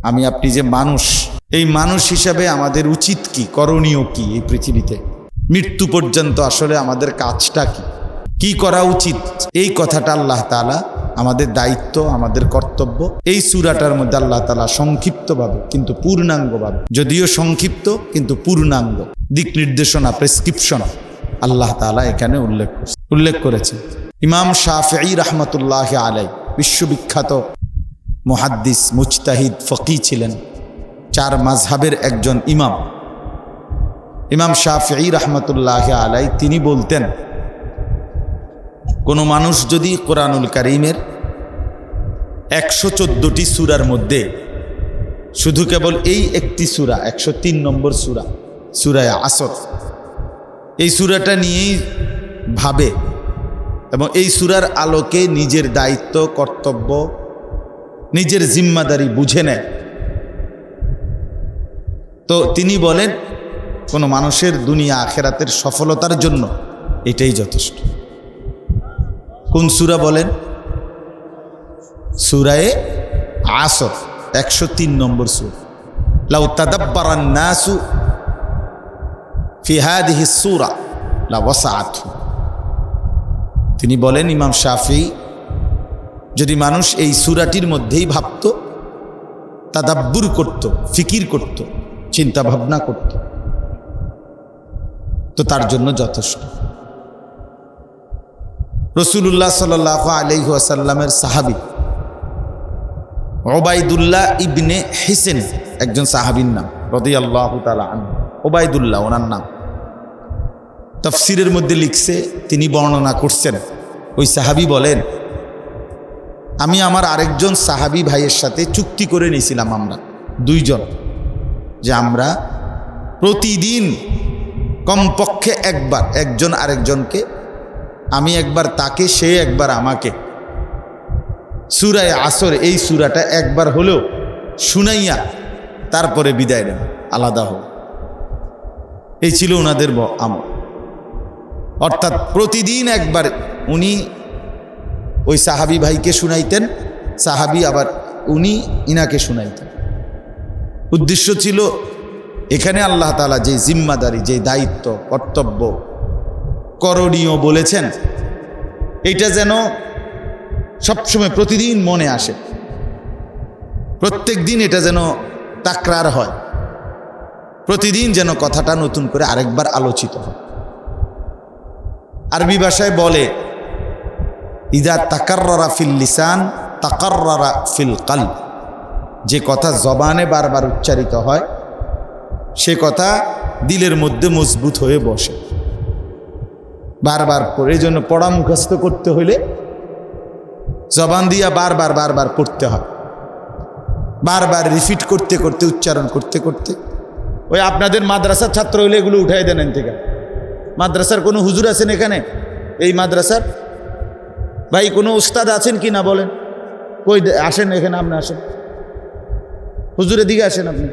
আমি আপনি যে মানুষ, এই মানুষ হিসাবে আমাদের উচিত কি, করণীয় কি, এই পৃথিবীতে মৃত্যু পর্যন্ত আসলে আমাদের কাজটা কি, কি করা উচিত, এই কথাটা আল্লাহ তাআলা আমাদের দায়িত্ব, আমাদের কর্তব্য এই সূরাটার মধ্যে আল্লাহ তাআলা সংক্ষিপ্তভাবে কিন্তু পূর্ণাঙ্গভাবে, যদিও সংক্ষিপ্ত কিন্তু পূর্ণাঙ্গ দিক নির্দেশনা, প্রেসক্রিপশন আল্লাহ তাআলা এখানে উল্লেখ করেছেন। ইমাম শাফিঈ রাহমাতুল্লাহি আলাইহি বিশ্ববিখ্যাত মুহাদ্দিস, মুজতাহিদ, ফকি ছিলেন, 4 মাযহাবের একজন ইমাম। ইমাম শাফিঈ রাহমাতুল্লাহি আলাইহি তিনি বলতেন, কোনো মানুষ যদি কোরআনুল কারীমের 114টি সূরার মধ্যে শুধু কেবল এই একটি সূরা 103 নম্বর সূরা, সূরা আসর, এই সূরাটা নিয়েই ভাবে এবং এই সূরার আলোকে নিজের দায়িত্ব, কর্তব্য, নিজের জিম্মাদারি বুঝে নেয়, তো তিনি বলেন কোনো মানুষের দুনিয়া আখেরাতের সফলতার জন্য এটাই যথেষ্ট। কোন সূরা বলেন? সূরায়ে আসর, 103 নম্বর সূরা। লাউ তাদাব্বারান নাসু ফি হাদিহি সূরা লাওয়াসআতহু। তিনি বলেন, ইমাম শাফিঈ, যদি মানুষ এই সূরাটির মধ্যেই ভাবত, তাদাব্বুর করত, ফিকির করত, চিন্তা ভাবনা করত, তো তার জন্য যথেষ্ট। রাসূলুল্লাহ সাল্লাল্লাহু আলাইহি ওয়াসাল্লামের সাহাবী উবাইদুল্লাহ ইবনে হিসেন একজন সাহাবীর নাম, রাদিয়াল্লাহু তাআলা আনহু, উবাইদুল্লাহ ওনার নাম। তাফসীরের মধ্যে লিখছে, তিনি বর্ণনা করছেন, ওই সাহাবী বলেন, আমি আমার আরেকজন সাহাবী ভাইয়ের সাথে চুক্তি করে নিয়েছিলাম, আমরা 2 জন, যে আমরা প্রতিদিন কমপক্ষে একবার, একজন আরেকজনকে, আমি একবার তাকে, সে একবার আমাকে, সূরা আসর এই সূরাটা একবার হলেও শুনাইয়া তারপরে বিদায় নেন, আলাদা হোক। এই ছিল ওনাদের আমল। অর্থাৎ প্রতিদিন একবার উনি ওই সাহাবী ভাইকে শুনাইতেন, সাহাবী আবার উনি ইনাকে শুনাইতেন। উদ্দেশ্য ছিল এখানে আল্লাহ তাআলা যে জিম্মাদারি, যে দায়িত্ব, কর্তব্য, করণীয় বলেছেন, এটা যেন সবসময় প্রতিদিন মনে আসে, প্রত্যেক দিন এটা যেন তাকরার হয়, প্রতিদিন যেন কথাটা নতুন করে আরেকবার আলোচিত হয়। আরবি ভাষায় বলে, ইযা তাকাররারা ফিল লিসান তাকাররারা ফিল কলব। যে কথা জবানে বারবার উচ্চারিত হয়, সে কথা দিলের মধ্যে মজবুত হয়ে বসে। বারবার পড়ে, এই জন্য পড়া মুখস্থ করতে হলে জবান দিয়া বারবার বারবার পড়তে হয়, বারবার রিপিট করতে করতে, উচ্চারণ করতে করতে। ওই আপনাদের মাদ্রাসার ছাত্র হলে এগুলো উঠাই দেন থেকে। মাদ্রাসার কোনো হুজুর আছেন এখানে? এই মাদ্রাসার ভাই কোনো উস্তাদ আছেন কি না বলেন? কই আসেন এখানে, আপনি আসেন, হুজুরের দিকে আসেন। আপনি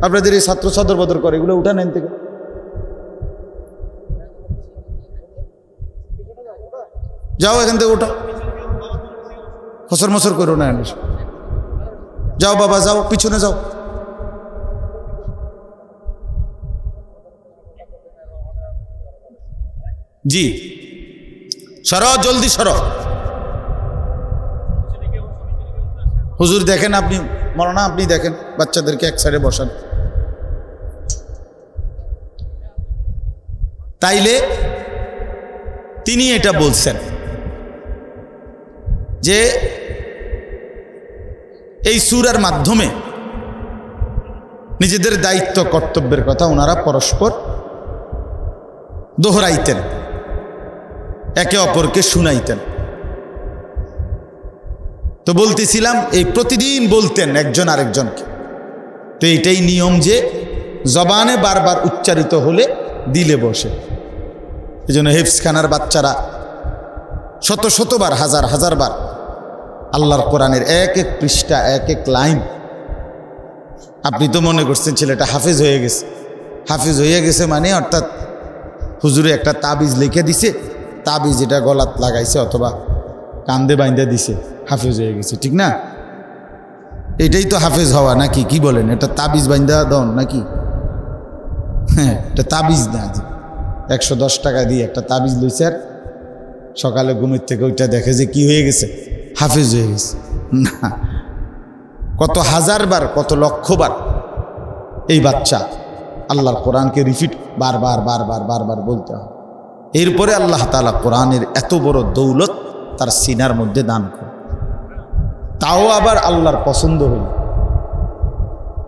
আপনাদের এই ছাত্র সদর বদর করে, এগুলো উঠা নেন থেকে। যাও এখান থেকে, ওঠো, ফসর মসর করো না, যাও বাবা, যাও পিছনে যাও। জি সরো, জলদি সরো। হুজুর দেখেন, আপনি মৌলানা, আপনি দেখেন, বাচ্চাদেরকে এক সাইডে বসান। তাইলে তিনি এটা বলছেন যে এই সূরার মাধ্যমে নিজেদের দায়িত্ব, কর্তব্যের কথা ওনারা পরস্পর দোহরাইতেন, একে অপরকে শুনাইতেন। তো বলতেছিলাম, এই প্রতিদিন বলতেন একজন আরেকজনকে। তো এইটাই নিয়ম যে জবানে বারবার উচ্চারিত হলে দিলে বসে। এই জন্য হেফজখানার বাচ্চারা শত শতবার, হাজার হাজার বার আল্লাহর কোরআনের এক এক পৃষ্ঠা, এক এক লাইন। আপনি তো মনে করছেন ছেলেটা হাফেজ হয়ে গেছে। হাফেজ হয়ে গেছে মানে অর্থাৎ হুজুরে একটা তাবিজ লিখে দিছে, তাবিজ এটা গলাত লাগাইছে অথবা কান্দে বাইন্দা দিছে, হাফেজ হয়ে গেছে, ঠিক না? এটাই তো হাফেজ হওয়া নাকি? কি বলেন? এটা তাবিজ বাইন্দা দন নাকি? হ্যাঁ, এটা তাবিজ না। 110 টাকা দিয়ে একটা তাবিজ লইছে, আর সকালে ঘুমের থেকে ওইটা দেখে যে কি হয়ে গেছে, হাফেজ হয়ে গেছে। না, কত হাজারবার, কত লক্ষবার এই বাচ্চা আল্লাহর কোরআনকে রিপিট বারবার বারবার বারবার বলতে হয়। এরপরে আল্লাহ তাআলা কোরআনের এত বড় দৌলত তার সিনার মধ্যে দান করে, তাও আবার আল্লাহর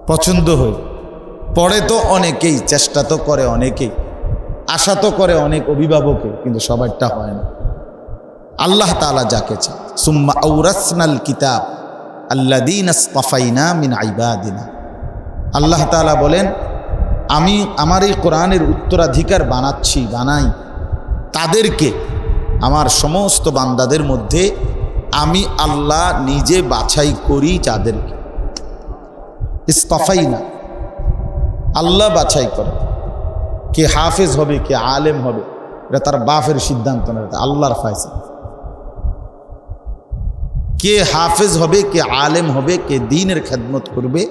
পছন্দ হই। পড়ে তো অনেকেই, চেষ্টা তো করে অনেকেই, আশা তো করে অনেক অভিভাবকে, কিন্তু সবারটা হয় না। আল্লাহ তাআলা যাকে চায়, সুম্মা আওরাসনাল কিতাব আল্লাযীনা ইসতাফাইনা মিন ইবাদিনা। আল্লাহ তাআলা বলেন, আমি আমার এই কোরআনের উত্তরাধিকার বানাই তাদেরকে, আমার সমস্ত বান্দাদের মধ্যে আমি আল্লাহ নিজে বাছাই করি যাদেরকে। ইসতাফাইনা, আল্লাহ বাছাই করে কে হাফেজ হবে, কে আলেম হবে, এটা তার বাপের সিদ্ধান্ত না, এটা আল্লাহর ফয়সালা। কে হাফেজ হবে, কে আলেম হবে, কে দ্বীনের খেদমত করবে,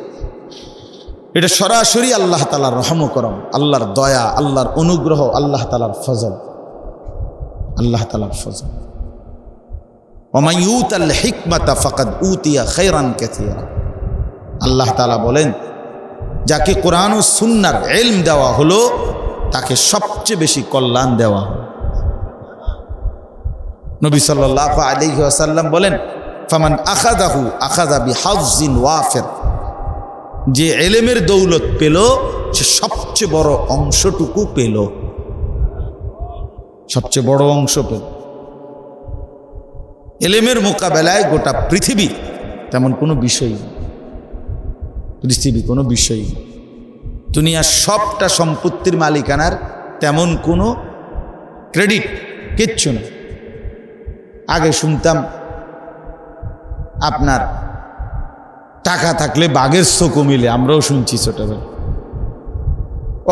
এটা সরাসরি আল্লাহ তাআলার রহম করম, আল্লাহর দয়া, আল্লাহর অনুগ্রহ, আল্লাহ তাআলার ফজল, আল্লাহ তাআলার ফজল। ওয়া ইউতাল হিকমাতা ফাকাদ উতিয়া খায়রান কাসীরা। আল্লাহ তাআলা বলেন, যাকে কোরআন ও সুন্নাহর ইলম দেওয়া হলো তাকে সবচেয়ে বেশি কল্যাণ দেওয়া হলো। নবী সাল্লাল্লাহু আলাইহি ওয়াসাল্লাম বলেন, ফামান আখাযাহু আখাযা বিহাজ্জিন ওয়াফির। যে ইলমের দৌলত পেল সে সবচেয়ে বড় অংশটুকু পেল, সবচেয়ে বড় অংশ পেল। ইলমের মোকাবেলায় গোটা পৃথিবী তেমন কোনো বিষয়, পৃথিবী কোনো বিষয়, দুনিয়ার সবটা সম্পত্তির মালিকানার তেমন কোনো ক্রেডিট কিচ্ছু না। আগে শুনতাম আপনার টাকা থাকলে বাঘের চোখ মিলে, আমরাও শুনছি ছোটবেলা।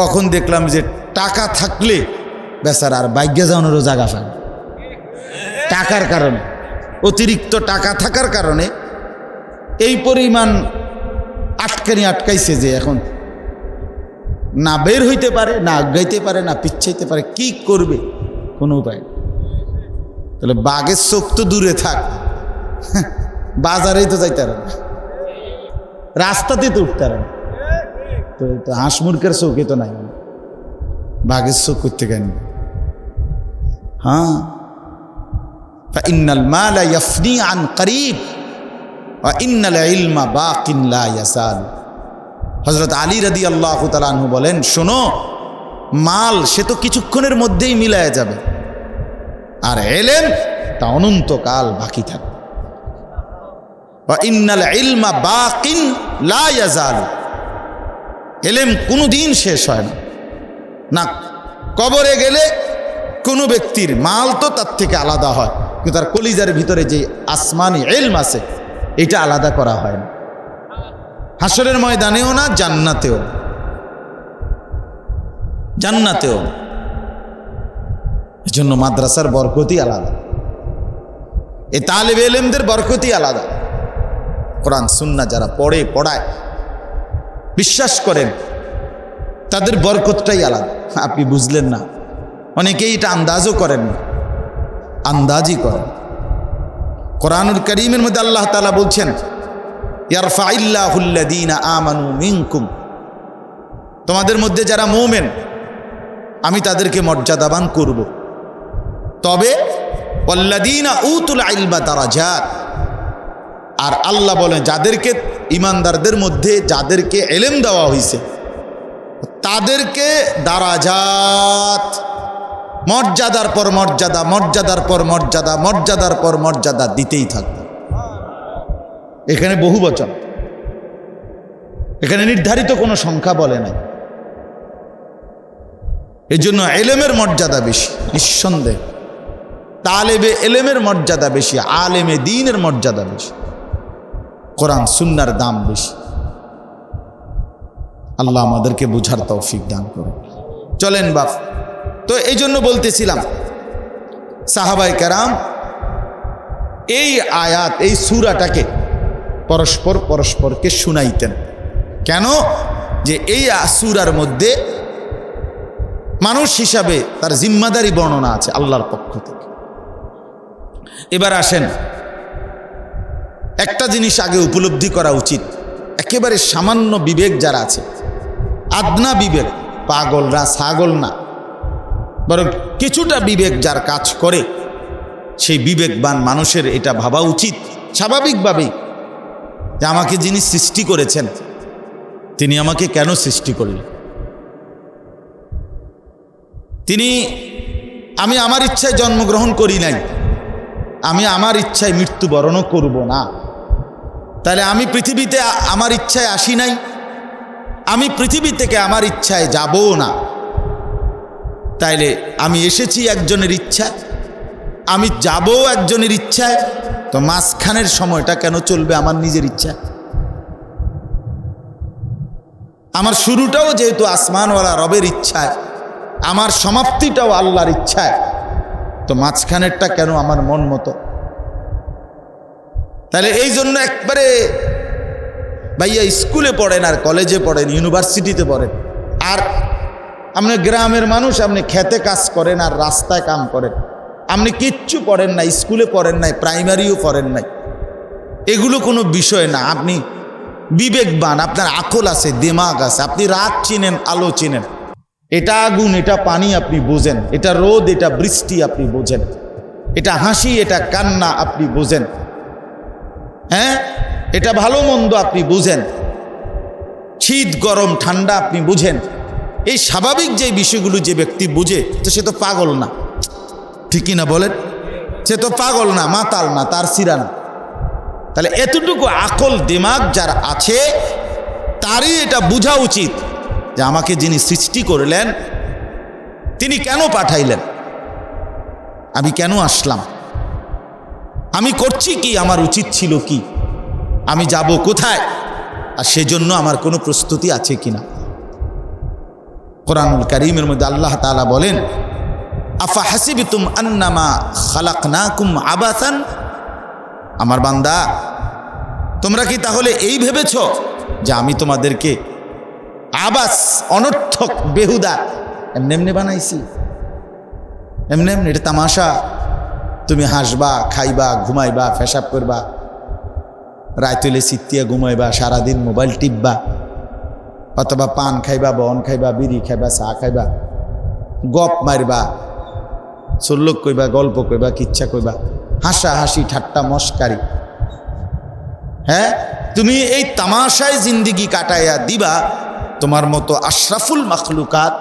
এখন দেখলাম যে টাকা থাকলে বেচারা আর বাইকে যাওয়ানোরও জায়গা পায় না। টাকার কারণে, অতিরিক্ত টাকা থাকার কারণে এই পরিমাণ আটকাইছে যে এখন না বের হইতে পারে, না আগাইতে পারে, না পিছাইতে পারে, কি করবে কোনো উপায়। তাহলে বাঘের চোখ তো দূরে থাক, বাজারেই তো যাইতে পারে না, রাস্তাতে তো উঠতে পারে না, তো হাঁস মুরগের চোখে তো নাই, বাঘের চোখ করতে কেন? হ্যাঁ, ফাইন্নাল মালা ইয়াফনি আন করিব ওয়া ইন্নাল ইলমা বাকিন লা ইয়াসাল। হযরত আলী রাদিয়াল্লাহু তাআলা আনহু বলেন, শোনো, মাল সে তো কিছুক্ষণের মধ্যেই মিলায় যাবে, আর ইলম তা অনন্তকাল বাকি থাকবে। ওয়া ইন্নাল ইলমা বাকিন লা ইয়াজাল। ইলম কোনোদিন শেষ হয় না। না, কবরে গেলে কোনো ব্যক্তির মাল তো তার থেকে আলাদা হয়, কিন্তু তার কলিজার ভিতরে যে আসমানি ইলম আছে এটা আলাদা করা হয় না। হাসরের ময়দানেও না, জান্নাতেও। এজন্য মাদ্রাসার বরকতই আলাদা, এই তালেবে ইলমদের বরকতই আলাদা। কোরআন সুন্নাহ যারা পড়ায় বিশ্বাস করেন তাদের বরকতটাই আলাদা। আপনি বুঝলেন না, অনেকেই এটা আন্দাজও করেন না, আন্দাজই করেন। কোরআনুল কারীমের মধ্যে আল্লাহ তাআলা বলছেন, ইয়ারফাইল্লাহুল্লাযীনা আমানু মিনকুম, তোমাদের মধ্যে যারা মুমিন আমি তাদেরকে মর্যাদাবান করব। তবে ওয়াল্লাযীনা উতুল ইলমা দারাজাত, আর আল্লাহ বলেন যাদেরকে, ইমানদারদের মধ্যে যাদেরকে ইলম দেওয়া হয়েছে তাদেরকে দারাজাত, মর্যাদার পর মর্যাদা, মর্যাদার পর মর্যাদা, মর্যাদার পর মর্যাদা দিতেই থাকবে। এখানে বহু বচন, এখানে নির্ধারিত কোনো সংখ্যা বলে নাই। এই জন্য ইলমের মর্যাদা বেশি, নিঃসন্দেহ তালেবে ইলমের মর্যাদা বেশি, আলেমে দ্বীনের মর্যাদা বেশি, কোরআন সুন্নাহর দাম বেশি। আল্লাহ আমাদেরকে বুঝার তৌফিক দান করে। চলেন বাপ, তো এই জন্য বলতেছিলাম সাহাবায়ে কেরাম এই আয়াত, এই সূরাটাকে পরস্পর পরস্পরকে শুনাইতেন। কেন? যে এই সূরার মধ্যে মানুষ হিসাবে তার জিম্মাদারি বর্ণনা আছে আল্লাহর পক্ষ থেকে। এবার আসেন, একটা জিনিস আগে উপলব্ধি করা উচিত, একেবারে সামান্য বিবেক যারা আছে, আদনা বিবেক, পাগলরা ছাগল না, বরং কিছুটা বিবেক যার কাজ করে, সেই বিবেকবান মানুষের এটা ভাবা উচিত স্বাভাবিকভাবেই যে আমাকে যিনি সৃষ্টি করেছেন তিনি আমাকে কেন সৃষ্টি করলেন। আমি আমার ইচ্ছায় জন্মগ্রহণ করি নাই, আমি আমার ইচ্ছায় মৃত্যুবরণও করব না। তাহলে আমি পৃথিবীতে আমার ইচ্ছায় আসি নাই, আমি পৃথিবী থেকে আমার ইচ্ছায় যাবও না। তাইলে আমি এসেছি একজনের ইচ্ছায়, আমি যাবো একজনের ইচ্ছায়, তো মাঝখানের সময়টা কেন চলবে আমার নিজের ইচ্ছা? আমার শুরুটাও যেহেতু আসমানওয়ালা রবের ইচ্ছায়, আমার সমাপ্তিটাও আল্লাহর ইচ্ছায়, তো মাঝখানেরটা কেন আমার মন মতো? তাহলে এই জন্য একবারে ভাইয়া স্কুলে পড়েন আর কলেজে পড়েন, ইউনিভার্সিটিতে পড়েন, আর আপনি গ্রামের মানুষ, আপনি খেতে কাজ করেন আর রাস্তায় কাম করেন, আপনি কিচ্ছু পড়েন না, স্কুলে পড়েন নাই, প্রাইমারিও পড়েন নাই, এগুলো কোনো বিষয় না। আপনি বিবেকবান, আপনার আকল আছে, দিমাগ আছে, আপনি রাত চিনেন, আলো চিনেন, এটা আগুন, এটা পানি আপনি বোঝেন, এটা রোদ, এটা বৃষ্টি আপনি বোঝেন, এটা হাসি, এটা কান্না আপনি বোঝেন, হ্যাঁ, এটা ভালো মন্দ আপনি বুঝেন, শীত গরম ঠান্ডা আপনি বুঝেন। এই স্বাভাবিক যে বিষয়গুলো যে ব্যক্তি বুঝে, তো সে তো পাগল না, ঠিকই না বলেন? সে তো পাগল না, মাতাল না, তার সিরা না। তাহলে এতটুকু আকল দিমাগ যার আছে তারই এটা বোঝা উচিত যে আমাকে যিনি সৃষ্টি করলেন তিনি কেন পাঠাইলেন, আমি কেন আসলাম, আমি করছি কি, আমার উচিত ছিল কি, আমি যাব কোথায়, আর সেজন্য আমার কোনো প্রস্তুতি আছে কিনা। কোরআনুল কারীমের মধ্যে আল্লাহ তাআলা বলেন, আফা হাসিবতুম আন্নামা খালাকনাকুম আবাসান, আমার বান্দা তোমরা কি তাহলে এই ভেবেছ যে আমি তোমাদেরকে আবাস, অনর্থক, বেহুদা এমনি এমনি বানাইছি? এমনি এমনি, এটা তামাশা, তুমি হাসবা, খাইবা, ঘুমাইবা, পেশাব করবা, রাইতলে চিত্তিয়া ঘুমাইবা, সারাদিন মোবাইল টিপবা, অথবা পান খাইবা, বন খাইবা, বিড়ি খাইবা, চা খাইবা, গপ মারবা, চল্লোক কইবা, গল্প কইবা, কিচ্ছা কইবা, হাসা হাসি, ঠাট্টা মস্কারি, হ্যাঁ, তুমি এই তামাশায় জিন্দিগি কাটাইয়া দিবা। তোমার মতো আশরাফুল মাখলুকাত,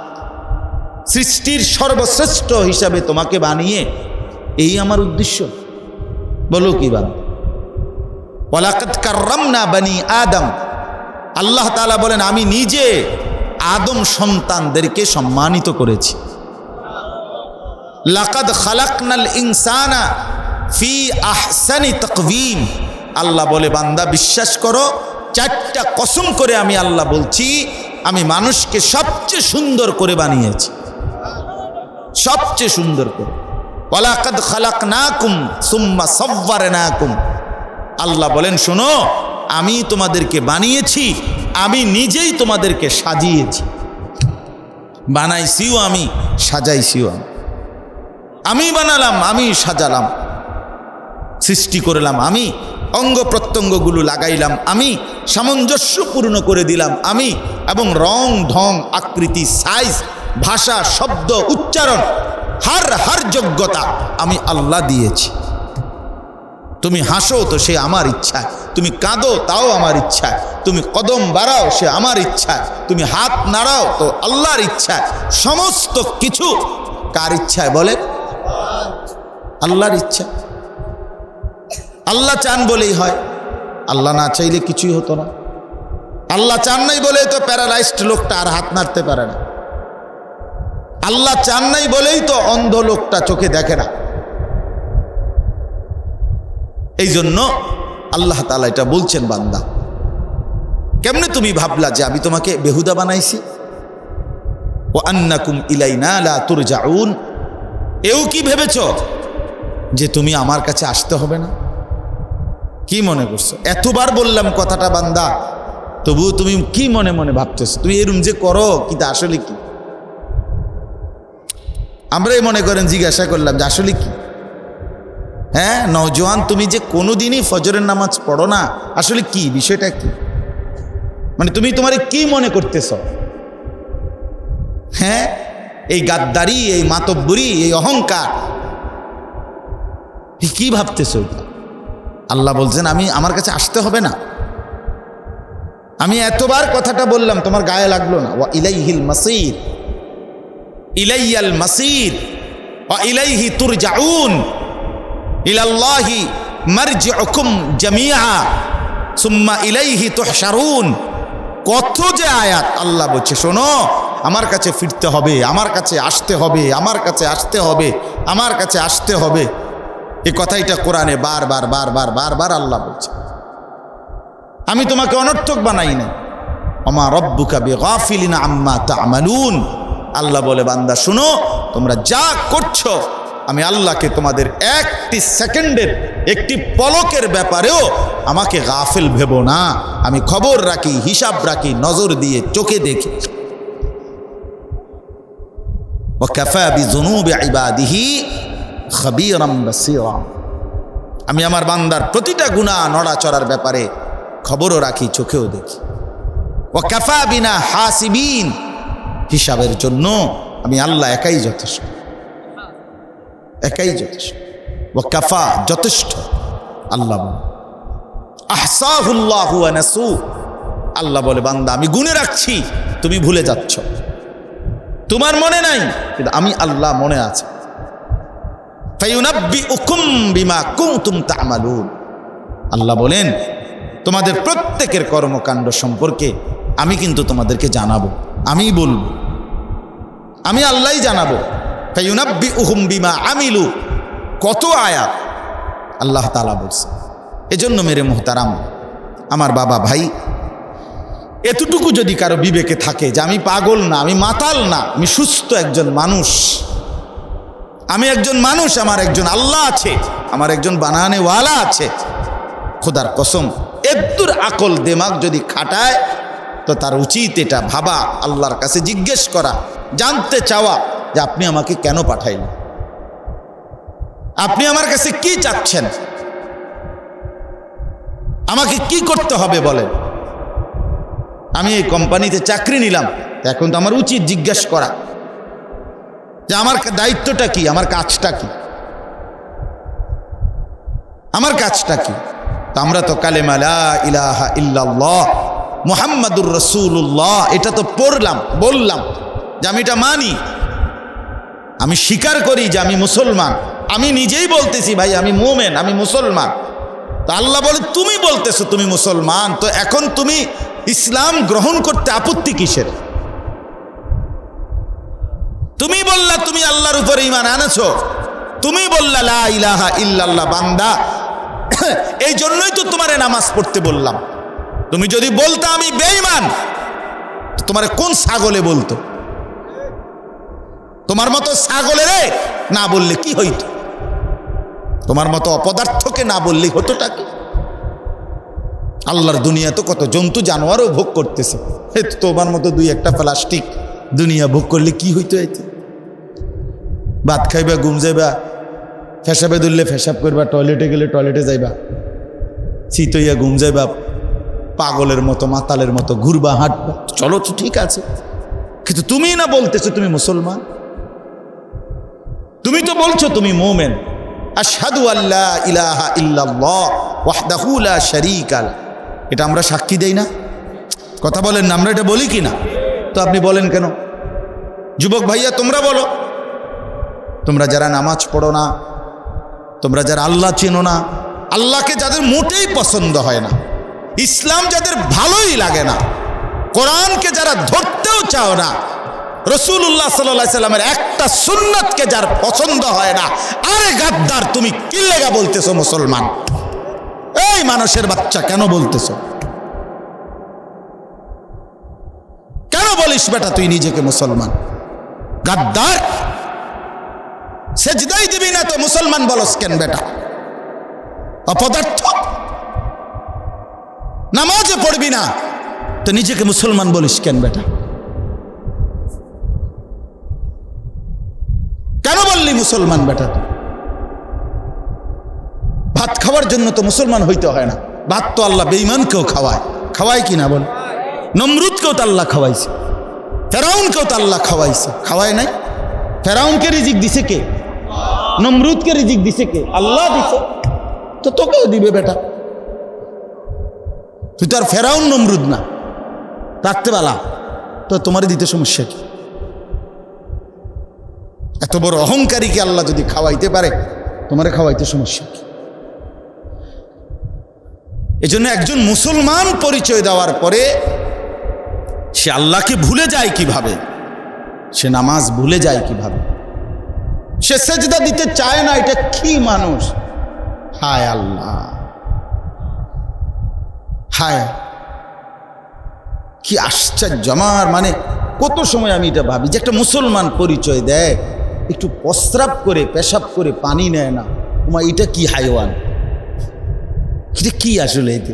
সৃষ্টির সর্বশ্রেষ্ঠ হিসাবে তোমাকে বানিয়ে, এই আমার উদ্দেশ্য? বলো কি বাবা? ওয়ালাকাদ কাররামনা বানি আদম, আল্লাহ তাআলা বলেন আমি নিজে আদম সন্তানদেরকে সম্মানিত করেছি। লাকাদ খালাকনাল ইনসানা ফি আহসানি তাকওয়িম, আল্লাহ বলে বান্দা বিশ্বাস করো, চারটা কসম করে আমি আল্লাহ বলছি, আমি মানুষকে সবচেয়ে সুন্দর করে বানিয়েছি, সবচেয়ে সুন্দর করে। ওয়ালাকাদ খালাকনাকুম সুম্মা সাওয়ারনাকুম, আল্লাহ বলেন শোনো, আমি তোমাদেরকে বানিয়েছি, আমি নিজেই তোমাদেরকে সাজিয়েছি, বানাইছিও আমি, সাজাইছিও আমি, আমি বানালাম, আমি সাজালাম, সৃষ্টি করলাম আমি, অঙ্গ প্রত্যঙ্গগুলো লাগাইলাম আমি, সামঞ্জস্যপূর্ণ করে দিলাম আমি, এবং রং ঢং আকৃতি সাইজ ভাষা শব্দ উচ্চারণ হার যোগ্যতা আমি আল্লাহ দিয়েছি। তুমি হাসো তো সে আমার ইচ্ছা, তুমি কাঁদো তাও আমার ইচ্ছা, তুমি কদম বাড়াও সে আমার ইচ্ছা, তুমি হাত নাড়াও তো আল্লাহর ইচ্ছা। সমস্ত কিছু কার ইচ্ছায় বলে? আল্লাহর ইচ্ছা। আল্লাহ চান বলেই হয়, আল্লাহ না চাইলে কিছুই হতো না। আল্লাহ চান নাই বলেই তো প্যারালাইজড লোকটা আর হাত নাড়তে পারে না। আল্লাহ চান নাই বলেই তো অন্ধ লোকটা চোখে দেখে না। এই জন্য আল্লাহ তাআলা এটা বলছেন, বান্দা কেমনে তুমি ভাবলা যে আমি তোমাকে বেহুদা বানাইছি? ওয়া আন্নাকুম ইলাইনা লা তুরজাউন, এও কি ভেবেছ যে তুমি আমার কাছে আসতে হবে না? কি মনে করছো? এতবার বললাম কথাটা বান্দা, তবুও তুমি কি মনে মনে ভাবতেছো? তুমি এরম যে করো, কিন্তু আসলে কি? আমরাই মনে করেন জিজ্ঞাসা করলাম যে আসলে কি? হ্যাঁ নওজোয়ান, তুমি যে কোনোদিনই ফজরের নামাজ পড়ো না, আসলে কি বিষয়টা কি? মানে তুমি তোমারে কি মনে করতেছ? হ্যাঁ, এই গাদ্দারি, এই মাতব্বরি, এই অহংকার, কি ভাবতেছ? আল্লাহ বলছেন আমি, আমার কাছে আসতে হবে না। আমি এতবার কথাটা বললাম, তোমার গায়ে লাগলো না? ওয়া ইলাইহিল মাসির, ইলাইয়াল মাসির ওয়া ইলাইহি তুরজাউন, ইলাল্লাহি মারজিউকুম জামিআ সুম্মা ইলাইহি তুহশারুন। কত যে আয়াত আল্লাহ বলছে, শোনো আমার কাছে ফিরতে হবে, আমার কাছে আসতে হবে, আমার কাছে আসতে হবে, আমার কাছে আসতে হবে। এই কথাইটা কোরআনে বারবার বারবার বারবার আল্লাহ বলছে। আমি তোমাকে অনর্থক বানাই না। ওমা রব্বুকা বিগাফিলিন আম্মা তা'মালুন। আল্লাহ বলে, বান্দা শুনো, তোমরা যা করছো আমি আল্লাহকে তোমাদের একটি সেকেন্ডের, একটি পলকের ব্যাপারেও আমাকে গাফিল ভেবো না। আমি খবর রাখি, হিসাব রাখি, নজর দিয়ে চোখে দেখি। ওয়া কাফা বিযুনুবি ইবাদিহি খাবীরাম বাসীরা। আমি আমার বান্দার প্রতিটা গুনাহ নড়াচড়ার ব্যাপারে খবরও রাখি, চোখেও দেখি। ওয়া কাফা বিনা হাসিবিন। হিসাবের জন্য আমি আল্লাহ একাই যথেষ্ট, একাই যথেষ্ট। ওয়া কাফা, যথেষ্ট। আল্লাহ বলে আহসাহুল্লাহু ওয়া নাসু। আল্লাহ বলে, বান্দা আমি গুনে রাখছি, তুমি ভুলে যাচ্ছ। তোমার মনে নাই, কিন্তু আমি আল্লাহ মনে আছে। ফায়ুনাব্বিউকুম বিমা কুনতুম তা'মালুন। আল্লাহ বলেন, তোমাদের প্রত্যেকের কর্মকাণ্ড সম্পর্কে আমি কিন্তু তোমাদেরকে জানাবো, আমি বলবো, আমি আল্লাহই জানাবো। ফায়ুনাব্বিউহুম বিমা আমিলু। কত আয়াত আল্লাহ তাআলা বলছে। এজন্য মেরে মুহতারাম আমার বাবা ভাই, এতটুকু যদি কারো বিবেকে থাকে যে আমি পাগল না, আমি মাতাল না, আমি সুস্থ একজন মানুষ, আমি একজন মানুষ, আমার একজন আল্লাহ আছে, আমার একজন বানানেওয়ালা আছে, খোদার কসম এদ্দুর আকল দেমাগ যদি খাটায় তো তার উচিত এটা ভাবা, আল্লাহর কাছে জিজ্ঞেস করা, জানতে চাওয়া যে আপনি আমাকে কেন পাঠাইলেন, আপনি আমার কাছে কি চাচ্ছেন, আমাকে কি করতে হবে বলেন। আমি এই কোম্পানিতে চাকরি নিলাম, এখন তো আমার উচিত জিজ্ঞেস করা যে আমার দায়িত্বটা কি, আমার কাজটা কি, আমার কাজটা কি। তো আমরা তো কালেমা লা ইলাহা ইল্লাল্লাহ মুহাম্মাদুর রাসূলুল্লাহ এটা তো পড়লাম, বললাম যে আমি এটা মানি, আমি স্বীকার করি যে আমি মুসলমান, আমি নিজেই বলতেছি ভাই আমি মুমিন, আমি মুসলমান। তো আল্লাহ বলে তুমি বলতেছো তুমি মুসলমান, তো এখন তুমি ইসলাম গ্রহণ করতে আপত্তি কিসের? তুমি বললা তুমি আল্লাহর উপরে ঈমান আনেছো, তুমি বললা লা ইলাহা ইল্লাল্লাহ। বান্দা এই জন্যই তো তোমারে নামাজ পড়তে বললাম। তুমি যদি বলতা আমি বেঈমান, তোমারে কোন ছাগলে বলতো? তোমার মতো ছাগলেরে না বললে কি হইতো? তোমার মতো অপদার্থকে না বললেই হতোটা কি? আল্লাহর দুনিয়া তো কত জন্তু জানোয়ারও ভোগ করতেছে, তোমার মতো দুই একটা প্লাস্টিক দুনিয়া ভোগ করলে কি হইতো? এতে ভাত খাইবা, ঘুম যাইবা, ফেসাবে ধরলে ফেসাব করবা, টয়লেটে গেলে টয়লেটে যাইবা, শীত হইয়া ঘুম যাইবা, পাগলের মতো মাতালের মতো ঘুরবা, হাঁটবা, চলো তো ঠিক আছে। কিন্তু তুমি না বলতেছো তুমি মুসলমান, তুমি তো বলছো তুমি মুমিন। আশহাদু আল্লা ইলাহা ইল্লাল্লাহ ওয়াহদাহু লা শারীকা লাহ। এটা আমরা সাক্ষী দেই না? কথা বলেন না, আমরা এটা বলি কি না? তো আপনি বলেন কেন? যুবক ভাইয়া তোমরা বলো, তোমরা যারা নামাজ পড়ো না, তোমরা যারা আল্লাহ চেনো না, আল্লাহকে যাদের মোটেই পছন্দ হয় না, ইসলাম যাদের ভালোই লাগে না, কোরআনকে যারা ধরতেও চাও না, রাসূলুল্লাহ সাল্লাল্লাহু আলাইহি সাল্লামের একটা সুন্নাতকে যার পছন্দ হয় না, আরে গাদ্দার তুমি কি লেগা বলতেছো মুসলমান? এই মানুষের বাচ্চা কেন বলতেছো? কেন বলিস বেটা তুই নিজেকে মুসলমান? গাদ্দার, সেজদাই দিবি না তো মুসলমান বলস কেন বেটা? অপদার্থ। নামাজে পড়বি না, তো নিজেকে মুসলমান বলিস কেন বেটা? কেন বললি মুসলমান বেটা? ভাত খাওয়ার জন্য তো মুসলমান হইতে হয় না। ভাত তো আল্লাহ বেঈমানকেও খাওয়ায়, খাওয়ায় কি না বল? নমরুদকেও তো আল্লাহ খাওয়াইছে, ফেরাউনকেও তো আল্লাহ খাওয়াইছে, খাওয়ায় নাই? ফেরাউনকে রিজিক দিছে কে? নমরুদকে রিজিক দিছে কে? আল্লাহ দিছে। তো তোকেও দিবে বেটা। তুই তো আর ফেরাউন নমরুদ না, রাত্রেবেলা তো তোমারই দিতে সমস্যা কি? এত বড় অহংকারীকে আল্লাহ যদি খাওয়াইতে পারে, তোমারে খাওয়াইতে সমস্যা কি? এজন্য একজন মুসলমান পরিচয় দেওয়ার পরে সে আল্লাহকে ভুলে যায় কিভাবে, সে নামাজ ভুলে যায় কিভাবে, সে সেজদা দিতে চায় না। এটা কি মানুষ! হায় আল্লাহ, হায় কি আশ্চর্য! আমার মানে কত সময় আমি এটা ভাবি যে একটা মুসলমান পরিচয় দেয়, একটু প্রস্রাব করে পেশাব করে পানি নেয় না, তোমার এটা কি হাইওয়ান? এটা কি আসলে? এতে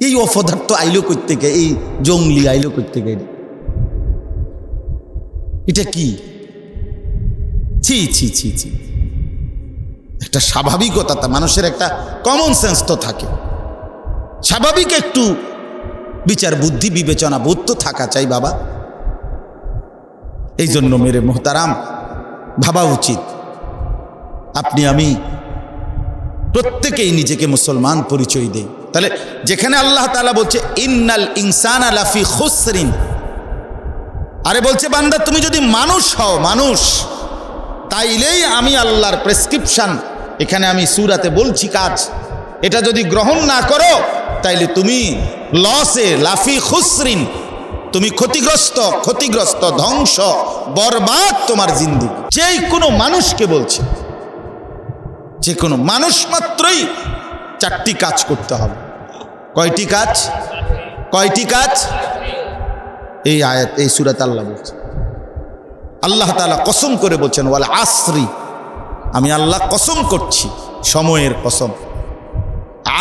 এই অপদার্থ আইলো কই থেকে? এই জঙ্গলি আইলো কই থেকে? এটা কি? ছি ছি ছি ছি। একটা স্বাভাবিকতা, মানুষের একটা কমন সেন্স তো থাকে, স্বাভাবিক একটু বিচার বুদ্ধি বিবেচনা বোধ তো থাকা চাই বাবা। এই জন্য মেরে মোহতারাম, ভাবা উচিত আপনি আমি প্রত্যেকেই নিজেকে মুসলমান পরিচয় দেই। তাহলে যেখানে আল্লাহ তাআলা বলছে ইন্নাল ইনসানা লাফি খুসরিন, আরে বলছে বান্দা তুমি যদি মানুষ হও, মানুষ, তাইলেই আমি আল্লাহর প্রেসক্রিপশন এখানে আমি সূরাতে বলছি কাজ, এটা যদি গ্রহণ না করো তাইলে তুমি লসে, লাফি খুসরিন, তুমি ক্ষতিগ্রস্ত, ধ্বংস, বরবাদ তোমার জিন্দেগি। যেই কোনো মানুষকে বলছে, যে কোনো মানুষ মাত্রই চারটি কাজ করতে হবে। কয়টি কাজ? কয়টি কাজ? এই আয়াত, এই সূরাতে আল্লাহ বলছে, আল্লাহ তাআলা কসম করে বলছেন ওয়াল আসরি, আমি আল্লাহ কসম করছি, সময়ের কসম।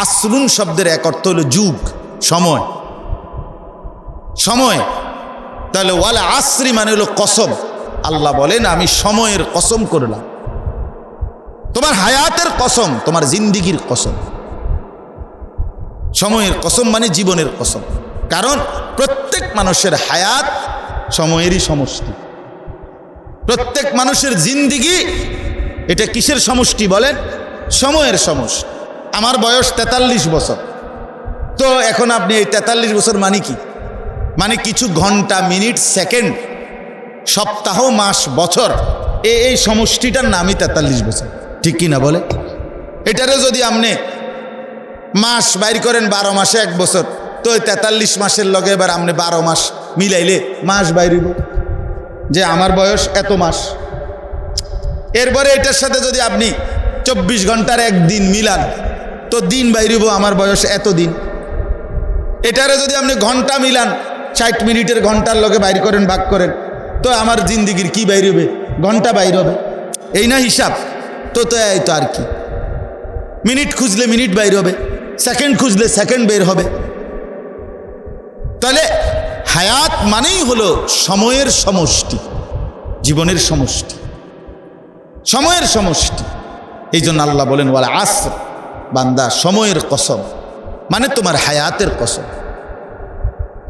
আসরুন শব্দের এক অর্থ হলো যুগ, সময়, সময়। তাহলে ওয়াল আসরি মানে হলো কসম। আল্লাহ বলেন আমি সময়ের কসম করলাম, তোমার হায়াতের কসম, তোমার জিন্দিগির কসম। সময়ের কসম মানে জীবনের কসম, কারণ প্রত্যেক মানুষের হায়াত সময়েরই সমষ্টি। প্রত্যেক মানুষের জিন্দিগি এটা কিসের সমষ্টি বলেন? সময়ের সমষ্টি। আমার বয়স 43 বছর, তো এখন আপনি এই 43 বছর মানে কি? মানে কিছু ঘন্টা, মিনিট, সেকেন্ড, সপ্তাহ, মাস, বছর, এই সমষ্টিটার নামই 43 বছর, ঠিক কি না বলে? এটারে যদি আপনি মাস বাইর করেন, 12 মাসে 1 বছর, তো 43 মাসের লগে এবার আপনি 12 মাস মিলাইলে মাস বাইরিব যে আমার বয়স এত মাস। এরপরে এটার সাথে যদি আপনি 24 ঘন্টার একদিন মিলান, তো দিন বাইরিব আমার বয়স এত দিন। এটারে যদি আপনি ঘন্টা মিলান, 60 মিনিটের ঘন্টার লগে বাইর করেন, ভাগ করেন, তো আমার জিন্দিগির কি বাইর হবে? ঘন্টা বাইর হবে। এই না হিসাব? তো এই তো আর কি, মিনিট খুঁজলে মিনিট বাইর হবে, সেকেন্ড খুঁজলে সেকেন্ড বের হবে। তাহলে হায়াত মানেই হলো সময়ের সমষ্টি, জীবনের সমষ্টি, সময়ের সমষ্টি। এই জন্য আল্লাহ বলেন ওয়াল আসর, বান্দা সময়ের কসম, মানে তোমার হায়াতের কসম।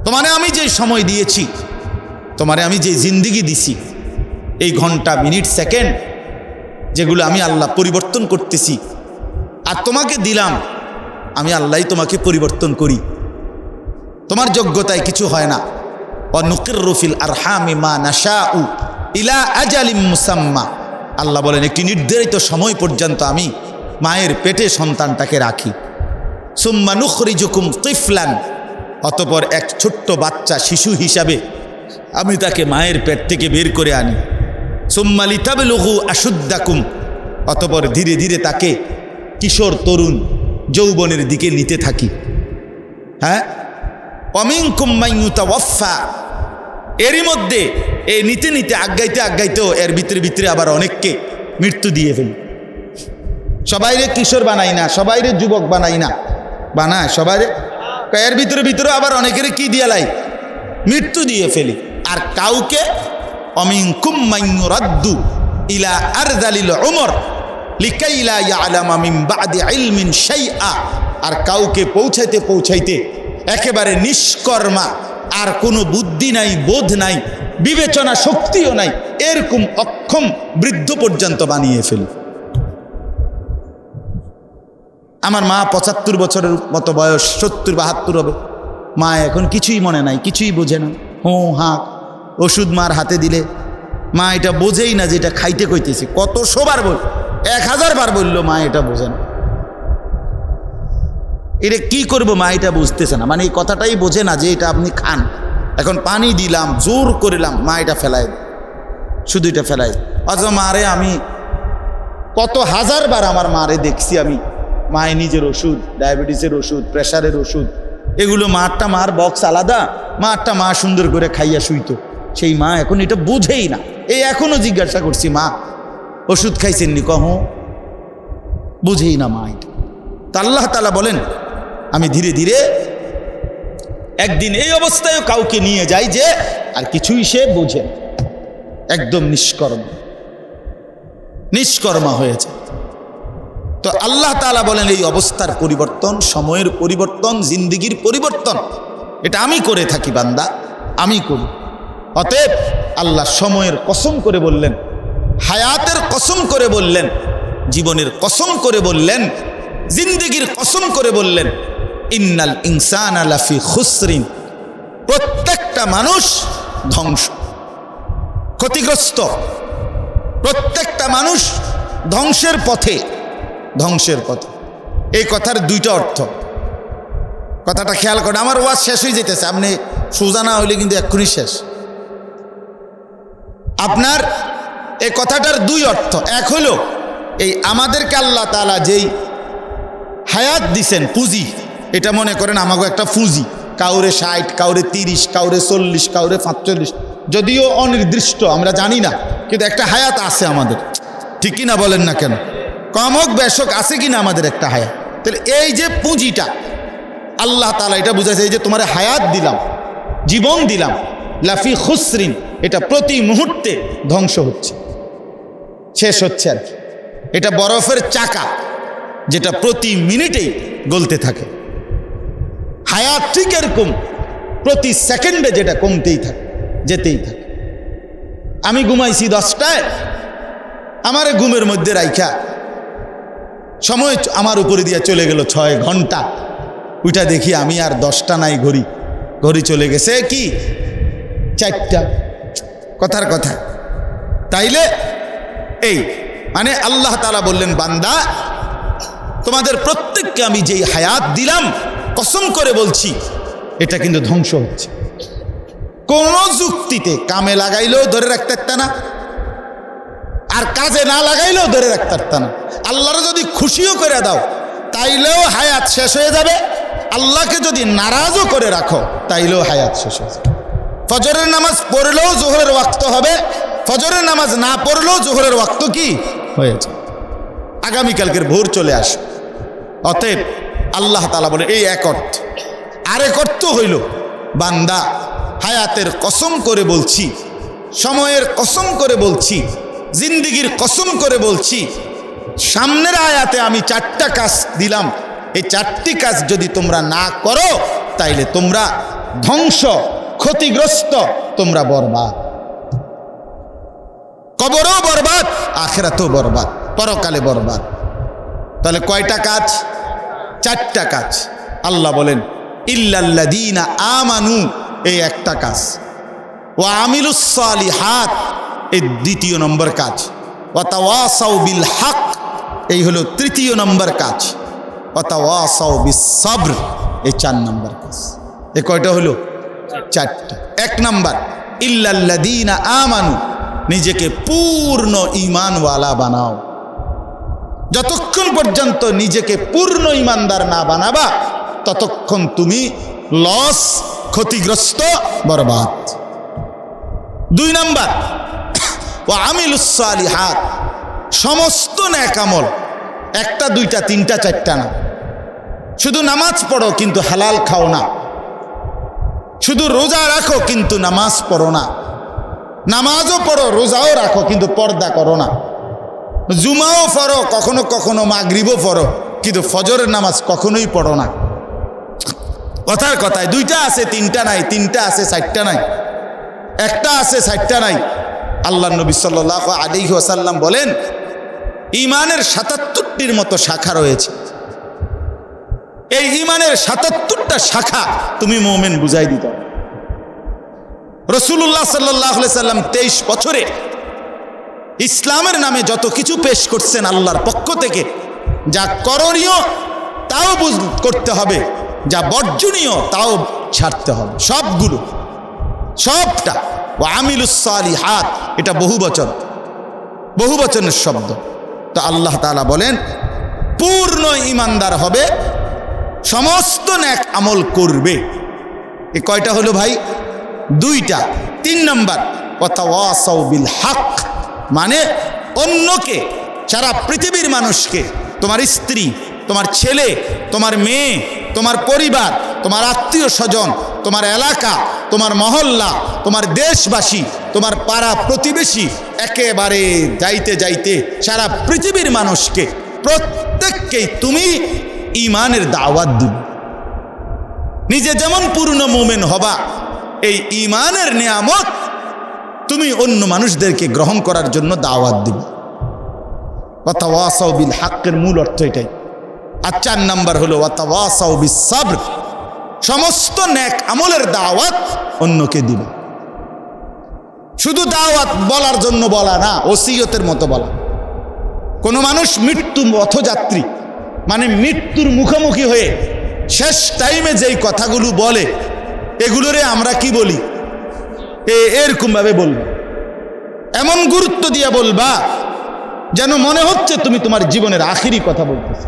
তোমারে আমি যে সময় দিয়েছি, তোমারে আমি যে জিন্দিগি দিছি, এই ঘন্টা, মিনিট, সেকেন্ড যেগুলো আমি আল্লাহ পরিবর্তন করতেছি, আর তোমাকে দিলাম, আমি আল্লাহই তোমাকে পরিবর্তন করি। তোমার যোগ্যতায় কিছু হয় না। ওয়ানুকিররু ফিল আরহামি মা নাশাউ ইলা আজালিম মুসাম্মা, আল্লাহ বলেন একটি নির্ধারিত সময় পর্যন্ত আমি মায়ের পেটে সন্তানটাকে রাখি। সুম্মা নুখরিজুকুম তিফলান, অতঃপর এক ছোট্ট বাচ্চা, শিশু হিসাবে আমি তাকে মায়ের পেট থেকে বের করে আনি। সুম্মা লিতাবলুগু আশুদ্দাকুম, অতঃপর ধীরে ধীরে তাকে কিশোর, তরুণ, যৌবনের দিকে নিতে থাকি। হ্যাঁ, অমিনকুম মান ইউতাওয়াফা, এরই মধ্যে এই নিতে নিতে আগাইতেও এর ভিতরে আবার অনেককে মৃত্যু দিয়ে ফেলি। সবাইরে কিশোর বানাই না, সবাইরে যুবক বানাই না, বানায় সবাইরে এর ভিতরে ভিতরে আবার অনেকের কি দিয়া লাই, মৃত্যু দিয়ে ফেলি। আর কাউকে অমিনকুম মান ইউরাদ্দু ইলা আরযালিল উমর লিকাই লা ইয়ালামা মিন বাদি ইলমিন শাইআ, আর কাউকে পৌঁছাইতে পৌঁছাইতে একেবারে নিষ্কর্মা, আর কোনো বুদ্ধি নাই, বোধ নাই, বিবেচনা শক্তিও নাই, এরকম অক্ষম বৃদ্ধ পর্যন্ত বানিয়ে ফেলি। আমার মা 75 বছরের মতো বয়স, 70-72 হবে। মা এখন কিছুই মনে নাই, কিছুই বোঝে না। হ্যাঁ, ওষুধ মার হাতে দিলে মা এটা বোঝেই না যে এটা খাইতে কইতেছি। কত শোবার বল, 1000 বার বললো, মা এটা বোঝে না। এটা কি করবো, মা এটা বুঝতেছে না, মানে এই কথাটাই বোঝে না যে এটা আপনি খান। এখন পানি দিলাম, জোর করিলাম, মা এটা ফেলাই, শুধু এটা ফেলাই। অথচ মারে আমি কত 1000 বার আমার মারে দেখছি আমি, মায়ের নিজের ওষুধ, ডায়াবেটিসের ওষুধ, প্রেশারের ওষুধ, এগুলো মার বক্স আলাদা, মা সুন্দর করে খাইয়া শুইতো। সেই মা এখন এটা বুঝেই না। এই এখনো জিজ্ঞাসা করছি, মা ওষুধ খাইছেননি? বুঝেই না মা এটা। তা আল্লাহ তাআলা বলেন, আমি ধীরে ধীরে একদিন এই অবস্থায় কাউকে নিয়ে যাই যে আর কিছুই সে বোঝে, একদম নিষ্কর্মা হয়েছে। তো আল্লাহ তাআলা বলেন, এই অবস্থার পরিবর্তন, সময়ের পরিবর্তন, জিন্দেগির পরিবর্তন, এটা আমি করে থাকি বান্দা, আমি করি। অতএব আল্লাহ সময়ের কসম করে বললেন, হায়াতের কসম করে বললেন, জীবনের কসম করে বললেন, জিন্দেগির কসম করে বললেন, ইন্নাল ইনসানা লাফি খুসরিন, প্রত্যেকটা মানুষ ধ্বংস, ক্ষতিগ্রস্ত, প্রত্যেকটা মানুষ ধ্বংসের পথে। এই কথার দুইটা অর্থ, কথাটা খেয়াল করেন। আমার ওয়াজ শেষ হয়ে যেতেছে, আপনি সোজা না হইলে কিন্তু এক্ষুনি শেষ। আপনার এই কথাটার দুই অর্থ। এক হলো, এই আমাদেরকে আল্লাহ তাআলা যেই হায়াত দিছেন, পুঁজি, এটা মনে করেন আমাকে একটা পুঁজি, কাউরে 60, কাউরে 30, কাউরে 40, কাউরে 45, যদিও অনির্দিষ্ট, আমরা জানি না, কিন্তু একটা হায়াত আছে আমাদের, ঠিক কিনা বলেন না কেন? কম হোক বেশ হোক, আছে কিনা আমাদের একটা হায়াত। তাহলে এই যে পুঁজিটা আল্লাহ তাআলা এটা বুঝাইছে, এই যে তোমার হায়াত দিলাম, জীবন দিলাম, লাফি খুসরিন, এটা প্রতি মুহূর্তে ধ্বংস হচ্ছে, শেষ হচ্ছে আর কি। এটা বরফের চাকা, যেটা প্রতি মিনিটেই গলতে থাকে। হায়াত ঠিক এরকম, প্রতি সেকেন্ডে যেটা কমতেই থাকে, যেতেই থাকে। আমি ঘুমাইছি 10টায়, আমার ঘুমের মধ্যে রাইখা সময় আমার উপরে দিয়ে চলে গেল 6 ঘন্টা। ওইটা দেখি আমি আর 10টা নাই, ঘড়ি চলে গেছে কি 4টা। কথার কথা। তাইলে এই মানে আল্লাহ তাআলা বললেন, বান্দা তোমাদের প্রত্যেককে আমি যেই হায়াত দিলাম, কসম করে বলছি, এটা কিন্তু ধ্বংস হচ্ছে। কোন যুক্তিতে কামে লাগাইলেও ধরে রাখতে পারত না, আর কাজে না লাগাইলেও ধরে রাখতে পারত না। আল্লাহর যদি খুশিও করে দাও, তাইলেও হায়াত শেষ হয়ে যাবে। আল্লাহকে যদি নারাজও করে রাখো, তাইলেও হায়াত শেষ হয়ে যাবে। ফজরের নামাজ পড়লেও জোহরের ওয়াক্ত হবে, ফজরের নামাজ না পড়লেও জোহরের ওয়াক্ত কি হয়েছে, আগামীকালকের ভোর চলে আসে। অতএব আল্লাহ তাআলা বলে, এই এক অর্থ। আরেক অর্থ হইল, বান্দা হায়াতের কসম করে বলছি, সময়ের কসম করে বলছি, জিন্দেগির কসম করে বলছি, সামনের আয়াতে আমি 4টা কাজ দিলাম, এই 4টি কাজ যদি তোমরা না করো, তাইলে তোমরা ধ্বংস, ক্ষতিগ্রস্ত, তোমরা বরবাদ, কবরও বরবাদ, আখিরাতও বরবাদ, পরকালে বরবাদ। তাহলে কয়টা কাজ? 4টা কাজ। আল্লাহ বলেন, ইল্লাল্লাযীনা আমানু, এই একটা কাজ, ওয়া আমিলুস সালিহাত, এই 2য় নম্বর কাজ, ওয়া তাওয়াসাউ বিল হক, এই হলো 3য় নম্বর কাজ, ওয়া তাওয়াসাউ বিস সবর, এই 4 নম্বর কাজ। এই কয়টা হলো? 4টা। 1 নম্বর, ইল্লাল্লাযীনা আমানু, নিজেকে পূর্ণ ঈমানওয়ালা বানাও। যতক্ষণ পর্যন্ত নিজেকে পূর্ণ ঈমানদার না বানাবা, ততক্ষণ তুমি লস, ক্ষতিগ্রস্ত, বরবাদ। 2 নম্বর, ওয়া আমিলুস সালিহাত, সমস্ত নেক আমল, 1টা 2টা 3টা 4টা না, শুধু নামাজ পড়ো কিন্তু হালাল খাও না, শুধু রোজা রাখো কিন্তু নামাজ পড়ো না, নামাজও পড়ো রোজাও রাখো কিন্তু পর্দা করো না, জুমাও পড়ো কখনো কখনো মাগরিবও পড়ো কিন্তু ফজরের নামাজ কখনোই পড়ো না। কথার কথায় দুইটা আছে তিনটা নাই, তিনটা আছে চারটা নাই, একটা আছে চারটা নাই। আল্লাহ নবী সাল্লাল্লাহু আলাইহি ওয়াসাল্লাম বলেন ঈমানের ৭৭টির মতো শাখা রয়েছে। এই ঈমানের ৭৭টা শাখা তুমি মুমিন বুঝাই দিত। রাসূলুল্লাহ সাল্লাল্লাহু আলাইহি ওয়াসাল্লাম 23 বছরে ইসলামের নামে যত কিছু পেশ করছেন আল্লাহর পক্ষ থেকে, যা করণীয় তাও করতে হবে, যা বর্জনীয় তাও ছাড়তে হবে, সবগুলো, সবটা। ওয়া আমিলুস সালিহাত, এটা বহুবচন, বহুবচনের শব্দ। তো আল্লাহ তাআলা বলেন পূর্ণ ঈমানদার হবে, সমস্ত নেক আমল করবে। এ কয়টা হলো ভাই? দুইটা। 3 নম্বর ওয়াতাওয়াসাউ বিল হক, মানে অন্যকে, সারা পৃথিবীর মানুষকে, তোমার স্ত্রী, তোমার ছেলে, তোমার মেয়ে, তোমার পরিবার, তোমার আত্মীয় স্বজন, তোমার এলাকা, তোমার মহল্লা, তোমার দেশবাসী, তোমার পাড়া প্রতিবেশী, একেবারে যাইতে যাইতে সারা পৃথিবীর মানুষকে, প্রত্যেককেই তুমি ঈমানের দাওয়াত দিবে। নিজে যেমন পূর্ণ মুমিন হবা, এই ঈমানের নিয়ামত তুমি অন্য মানুষদেরকে গ্রহণ করার জন্য দাওয়াত দিবে। ওয়াতাওয়াসাউ বিল হকের মূল অর্থ এটাই। আর 4 নাম্বার হলো ওয়াতাওয়াসাউ বিস সাবর, সমস্ত নেক আমলের দাওয়াত অন্যকে দিবে। শুধু দাওয়াত বলার জন্য বলা না, ওসিয়তের মতো বলা। কোনো মানুষ মৃত্যু পথযাত্রী, মানে মৃত্যুর মুখোমুখি হয়ে শেষ টাইমে যেই কথাগুলো বলে, এগুলোরে আমরা কি বলি? এরকম ভাবে বলবা, এমন গুরুত্ব দিয়ে বলবা যেন মনে হচ্ছে তুমি তোমার জীবনের আখিরি কথা বলতেছ।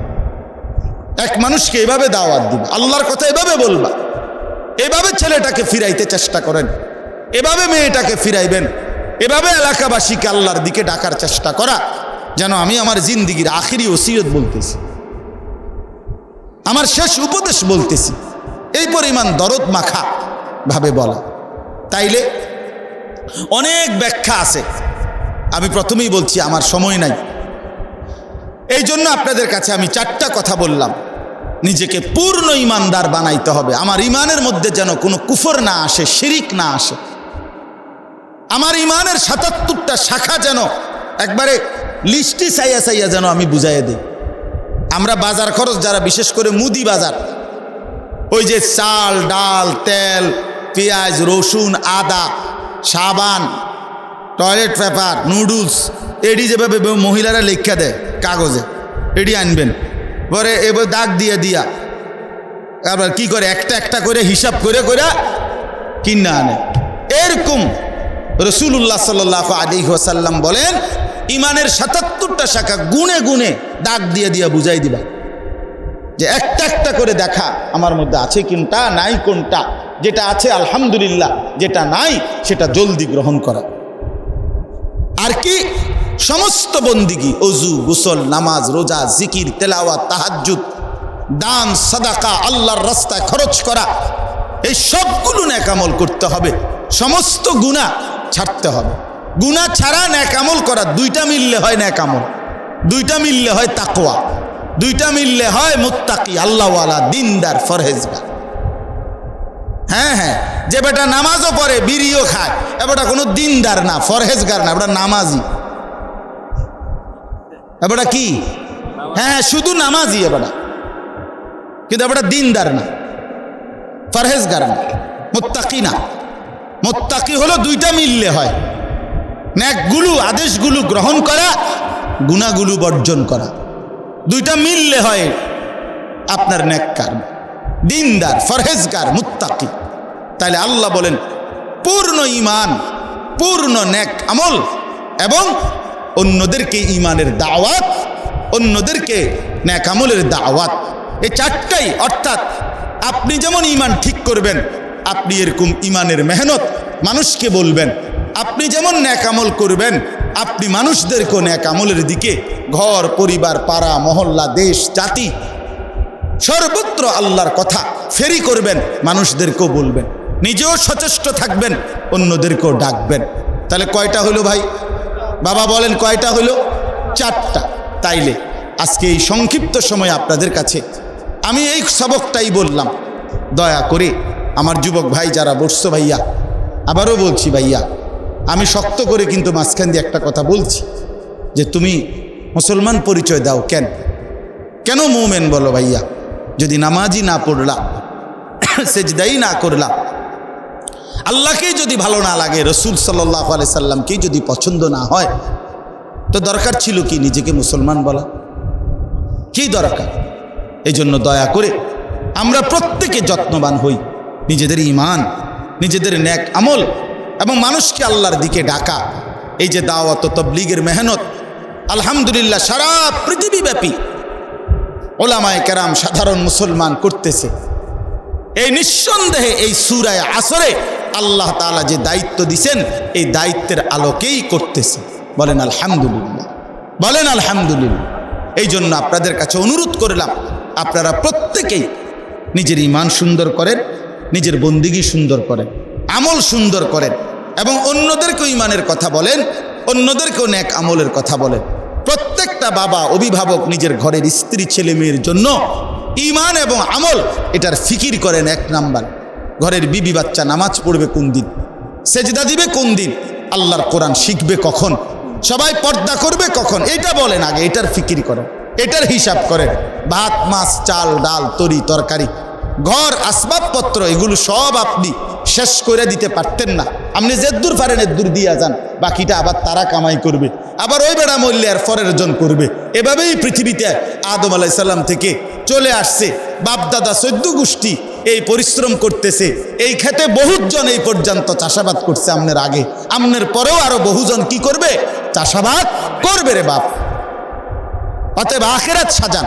এক মানুষকে এভাবে দাওয়াত দিবে, আল্লাহর কথা এভাবে বলবা, এভাবে ছেলেটাকে ফিরাইতে চেষ্টা করেন, এভাবে মেয়েটাকে ফিরাইবেন, এভাবে এলাকাবাসীকে আল্লাহর দিকে ডাকার চেষ্টা করা, যেন আমি আমার জিন্দিগির আখিরি ওসিয়ত বলতেছি, আমার শেষ উপদেশ বলতেছি, এই পরিমাণ দরদ মাখা ভাবে বলা। তাইলে অনেক ব্যাখ্যা আছে, আমি প্রথমেই বলছি আমার সময় নাই, এই জন্য আপনাদের কাছে আমি 4টা কথা বললাম। নিজেকে পূর্ণ ঈমানদার বানাইতে হবে, আমার ঈমানের মধ্যে যেন কোনো কুফর না আসে, শিরিক না আসে, আমার ঈমানের ৭৭টা শাখা যেন একবারে লিস্টি চাইয়া চাইয়া যেন আমি বুঝাইয়া দিই। আমরা বাজার খরচ যারা, বিশেষ করে মুদি বাজার, ওই যে চাল, ডাল, তেল, পেঁয়াজ, রসুন, আদা, সাবান, টয়লেট পেপার, নুডলস, এডি যেভাবে মহিলারা লেখা দেয় কাগজে, এডি আনবেন, পরে এবার দাগ দিয়ে দিয়া আবার কি করে একটা একটা করে হিসাব করে করে কিনা আনে। এরকম রাসূলুল্লাহ সাল্লাল্লাহু আলাইহি ওয়াসাল্লাম বলেন ঈমানের ৭৭টা শাখা গুনে গুনে দাগ দিয়ে দিয়া বুঝাই দিবা, যে একটা একটা করে দেখা আমার মধ্যে আছে কোনটা, নাই কোনটা, যেটা আছে আলহামদুলিল্লাহ, যেটা নাই সেটা জলদি গ্রহণ করা। আর কি? সমস্ত বন্দিগি, অজু, গোসল, নামাজ, রোজা, জিকির, তেলাওয়াত, তাহাজ্জুদ, দান, সাদাকা, আল্লাহর রাস্তায় খরচ করা, এই সবগুলো নেক আমল করতে হবে, সমস্ত গুনাহ ছাড়তে হবে। গুনাহ ছাড়া নেক আমল করা, দুইটা মিললে হয় নেক আমল, দুইটা মিললে হয় তাকওয়া, দুইটা মিললে হয় মুত্তাকি, আল্লাহওয়ালা, দিনদার, ফরহেজগার। হ্যাঁ হ্যাঁ, যে বেটা নামাজও পড়ে বিড়িও খায়, এবারটা কোনো দিনদার না, ফরহেজগার না, এবারটা নামাজি। এবারটা কি? হ্যাঁ, শুধু নামাজি এবারটা, কিন্তু এবারটা দিনদার না, ফরহেজগার না, মুত্তাকি না। মুত্তাকি হলো দুইটা মিললে হয়, নেকগুলো, আদেশগুলো গ্রহণ করা, গুনাহগুলো বর্জন করা, দুইটা মিললে হয় আপনার নেককার, দিনদার, ফরহেজগার, মুত্তাকি। তাইলে আল্লাহ বলেন পূর্ণ ঈমান, পূর্ণ নেক আমল এবং অন্যদেরকে ঈমানের দাওয়াত, অন্যদেরকে নেক আমলের দাওয়াত, এই 4টাই। অর্থাৎ আপনি যেমন ঈমান ঠিক করবেন, আপনি এরকম ঈমানের মেহনত মানুষকে বলবেন। আপনি যেমন নেক আমল করবেন, আপনি মানুষদেরকে নেক আমলের দিকে, ঘর, পরিবার, পাড়া, মহল্লা, দেশ, জাতি, সর্বত্র আল্লাহর কথা ফেরি করবেন, মানুষদেরকেও বলবেন, নিজেও সচেষ্ট থাকবেন, অন্যদেরকেও ডাকবেন। তাহলে কয়টা হলো ভাই? বাবা বলেন কয়টা হলো? 4টা। তাইলে আজকে এই সংক্ষিপ্ত সময় আপনাদের কাছে আমি এই সবকটাই বললাম। দয়া করে আমার যুবক ভাই যারা বসছো, ভাইয়া আবারও বলছি, ভাইয়া আমি শক্ত করে কিন্তু মাঝখান দিয়ে একটা কথা বলছি যে তুমি মুসলমান পরিচয় দাও কেন? কেন মুমিন বলো ভাইয়া? যদি নামাজই না পড়লা, সেজদাই না করলা, আল্লাহকেই যদি ভালো না লাগে, রসুল সাল্লাল্লাহু আলাইহি সাল্লামকেই যদি পছন্দ না হয়, তো দরকার ছিল কি নিজেকে মুসলমান বলা? কি দরকার? এই জন্য দয়া করে আমরা প্রত্যেকে যত্নবান হই, নিজেদের ঈমান, নিজেদের নেক আমল এবং মানুষকে আল্লাহর দিকে ডাকা। এই যে দাওয়াত ও তাবলীগের মেহনত, আলহামদুলিল্লাহ সারা পৃথিবীব্যাপী ওলামায়ে কেরাম সাধারণ মুসলমান করতেছে। এই নিঃসন্দেহে এই সূরা আসরে আল্লাহ তাআলা যে দায়িত্ব দিয়েছেন, এই দায়িত্বের আলোকেই করতেছে। বলেন আলহামদুলিল্লাহ, বলেন আলহামদুলিল্লাহ। এই জন্য আপনাদের কাছে অনুরোধ করলাম, আপনারা প্রত্যেকেই নিজের ঈমান সুন্দর করেন, নিজের বন্দিগি সুন্দর করেন, আমল সুন্দর করেন এবং অন্যদেরকেও ঈমানের কথা বলেন, অন্যদেরকেও নেক আমলের কথা বলেন। প্রত্যেকটা বাবা অভিভাবক নিজের ঘরের স্ত্রী ছেলে মেয়ের জন্য ঈমান এবং আমল এটার ফিকির করেন। 1 নাম্বার, ঘরের বিবি বাচ্চা নামাজ পড়বে কোন দিন, সেজদা দিবে কোন দিন, আল্লাহর কোরআন শিখবে কখন, সবাই পর্দা করবে কখন, এটা বলেন আগে, এটার ফিকির করেন, এটার হিসাব করেন। ভাত মাছ চাল ডাল তরি তরকারি ঘর আসবাবপত্র এগুলো সব আপনি শেষ করে দিতে পারতেন না। আপনি যেদূর পারেন এদূর দিয়া যান, বাকিটা আবার তারা কামাই করবে, আবার ওই বেড়া মূল্যে আর পরের জন করবে। এভাবেই পৃথিবীতে আদম আলাইহিস সালাম থেকে চলে আসছে, বাপদাদা 14 গোষ্ঠী এই পরিশ্রম করতেছে। এই ক্ষেতে বহুজন এই পর্যন্ত চাষাবাদ করছে আমনের আগে, আমনের পরেও আরো বহুজন কি করবে? চাষাবাদ করবে রে বাপ। অতএব আখিরাত সাজান,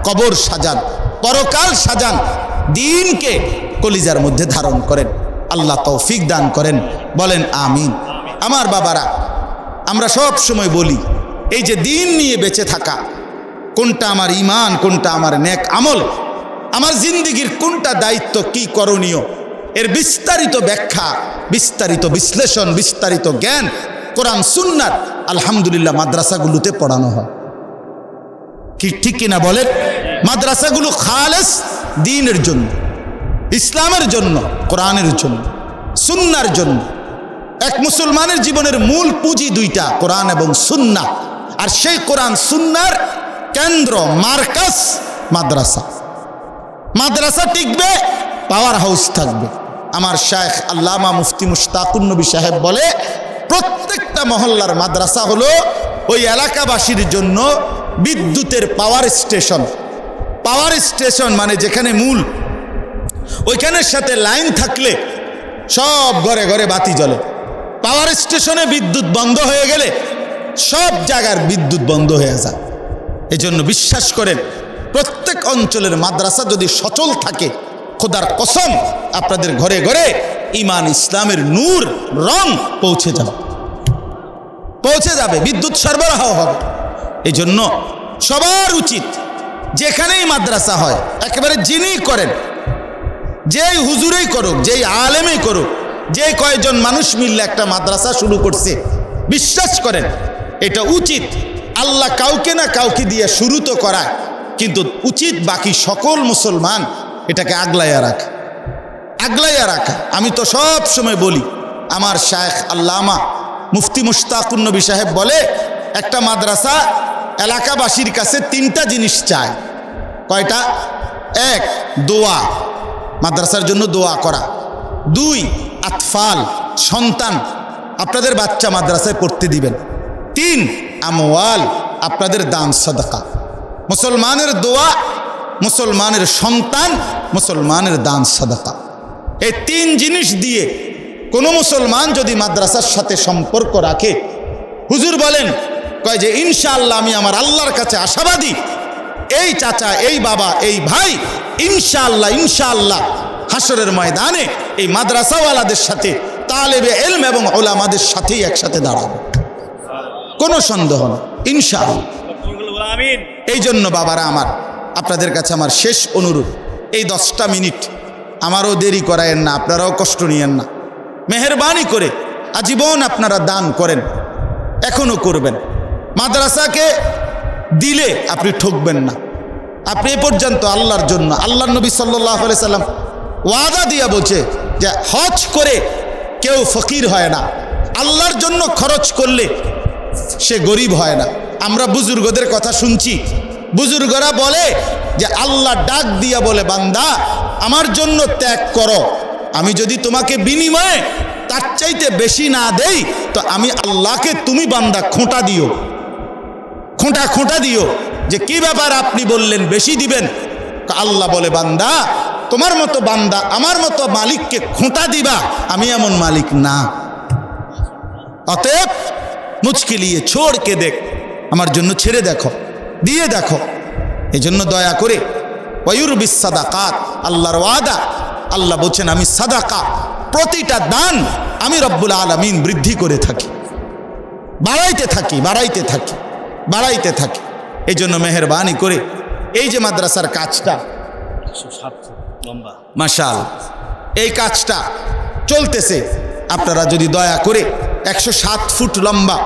কবর সাজান, পরকাল সাজান, দিনকে কলিজার মধ্যে ধারণ করেন। আল্লাহ তৌফিক দান করেন, বলেন আমিন। আমার বাবারা, আমরা সব সময় বলি এই যে দিন নিয়ে বেঁচে থাকা, কোনটা আমার ঈমান, কোনটা আমার নেক আমল, আমার জিন্দেগির কোনটা দায়িত্ব, কি করণীয়, এর বিস্তারিত ব্যাখ্যা, বিস্তারিত বিশ্লেষণ, বিস্তারিত জ্ঞান কোরআন সুন্নাত আলহামদুলিল্লাহ মাদ্রাসাগুলোতে পড়ানো হয়। কি ঠিক কিনা বলেন? মাদ্রাসাগুলো খালেস দ্বীনের জন্য, ইসলামের জন্য, কোরআনের জন্য, সুন্নার জন্য। এক মুসলমানের জীবনের মূল পুঁজি 2টা, কোরআন এবং সুন্নাহ। আর সেই কোরআন সুন্নার কেন্দ্র, মার্কাজ মাদ্রাসা। মাদ্রাসা টিকবে, পাওয়ার হাউস থাকবে। আমার শায়েখ আল্লামা মুফতি মুশতাকুন নবী সাহেব বলে, প্রত্যেকটা মহল্লার মাদ্রাসা হলো ওই এলাকাবাসীর জন্য বিদ্যুতের পাওয়ার স্টেশন। পাওয়ার স্টেশন মানে যেখানে মূল, ওইখানের সাথে লাইন থাকলে সব ঘরে ঘরে বাতি জ্বলে। পাওয়ার স্টেশনে বিদ্যুৎ বন্ধ হয়ে গেলে সব জায়গার বিদ্যুৎ বন্ধ হয়ে যায়। এজন্য বিশ্বাস করেন, প্রত্যেক অঞ্চলের মাদ্রাসা যদি সচল থাকে, খোদার কসম আপনাদের ঘরে ঘরে ঈমান ইসলামের নূর রং পৌঁছে যাবে, পৌঁছে যাবে, বিদ্যুৎ সরবরাহ হবে। এই জন্য সবার উচিত যেখানেই মাদ্রাসা হয়, একেবারে যিনি করেন, যেই হুজুরেই করুক, যেই আলেমেই করুক, যে কয়েকজন মানুষ মিললে একটা মাদ্রাসা শুরু করছে, বিশ্বাস করেন এটা উচিত আল্লাহ কাউকে না কাউকে দিয়ে শুরু তো করায়, কিন্তু উচিত বাকি সকল মুসলমান এটাকে আগলাইয়া রাখা, আগলাইয়া রাখা। আমি তো সব সময় বলি, আমার শায়েখ আল্লামা মুফতি মুশতাকুন নবী সাহেব বলে, একটা মাদ্রাসা এলাকাবাসীর কাছে 3টা জিনিস চায়। কয়টা? 1 দোয়া, মাদ্রাসার জন্য দোয়া করা। 2 আতফাল, সন্তান, আপনাদের বাচ্চা মাদ্রাসায় পড়তে দিবেন। 3 আমওয়াল, আপনাদের দান সাদাকা। মুসলমানের দোয়া, মুসলমানের সন্তান, মুসলমানের দান সাদাকা। এই 3 জিনিস দিয়ে কোনো মুসলমান যদি মাদ্রাসার সাথে সম্পর্ক রাখে, হুজুর বলেন কয় যে ইনশাআল্লাহ আমি আমার আল্লাহর কাছে আশাবাদী, এই চাচা, এই বাবা, এই ভাই ইনশাআল্লাহ ইনশাআল্লাহ হাসরের ময়দানে এই মাদ্রাসাওয়ালাদের সাথে, তালেবে ইলম এবং উলামাদের সাথেই একসাথে দাঁড়াবে, কোনো সন্দেহ না, ইনশাআল্লাহ। এই জন্য বাবারা আমার, আপনাদের কাছে আমার শেষ অনুরোধ, এই 10টা মিনিট আমারও দেরি করায়েন না, আপনারাও কষ্ট নিয়েন না। মেহেরবানি করে আজীবন আপনারা দান করেন, এখনও করবেন। মাদ্রাসাকে দিলে আপনি ঠকবেন না। আপনি এ পর্যন্ত আল্লাহর জন্য, আল্লাহর নবী সাল্লাল্লাহু আলাইহি সাল্লাম ওয়াদা দিয়া বলছে যে হজ করে কেউ ফকির হয় না, আল্লাহর জন্য খরচ করলে সে গরিব হয় না। আমরা বুজুর্গদের কথা শুনছি, বুজুর্গরা বলে যে আল্লাহ ডাক দিয়া বলে, বান্দা আমার জন্য ত্যাগ করো, আমি যদি তোমাকে বিনিময়ে তার চাইতে বেশি না দেই তো আমি আল্লাহকে তুমি বান্দা খোঁটা দিও, খোঁটা দিও যে কি ব্যাপার আপনি বললেন বেশি দিবেন। আল্লাহ বলে, বান্দা তোমার মতো বান্দা আমার মতো মালিককে খোঁটা দিবা, আমি এমন মালিক না। অতএব মুচকে লিয়ে ছোড় কে দেখ, আমার জন্য ছেড়ে দেখো, দিয়ে দেখো। এই জন্য দয়া করে ওয়ুরবিস সাদাকাত, আল্লাহর ওয়াদা, আল্লাহ বলছেন আমি সাদাকা, প্রতিটা দান আমি রব্বুল আলামিন বৃদ্ধি করে থাকি, বাড়াইতে থাকি, বাড়াইতে থাকি, বাড়াইতে থাকি। এই জন্য মেহেরবানি করে এই যে মাদ্রাসার কাজটা, মাশাআল্লাহ এই কাজটা চলতেছে, আপনারা যদি দয়া করে 107 ফুট লম্বা,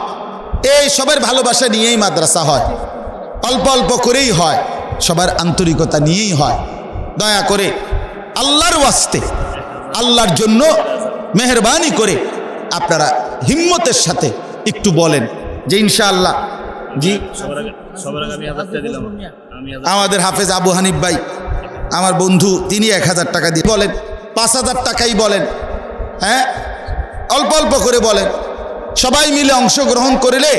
এই সবার ভালোবাসা নিয়েই মাদ্রাসা হয়, অল্প অল্প করেই হয়, সবার আন্তরিকতা নিয়েই হয়। দয়া করে আল্লাহর ওয়াস্তে, আল্লাহর জন্য মেহেরবানি করে আপনারা হিম্মতের সাথে একটু বলেন যে ইনশাআল্লাহ। জি, আমাদের হাফেজ আবু হানিফ ভাই আমার বন্ধু, তিনি 1000 টাকা দিয়ে বলেন, 5000 টাকাই বলেন, হ্যাঁ অল্প অল্প করে বলেন। সবাই মিলে অংশগ্রহণ করলে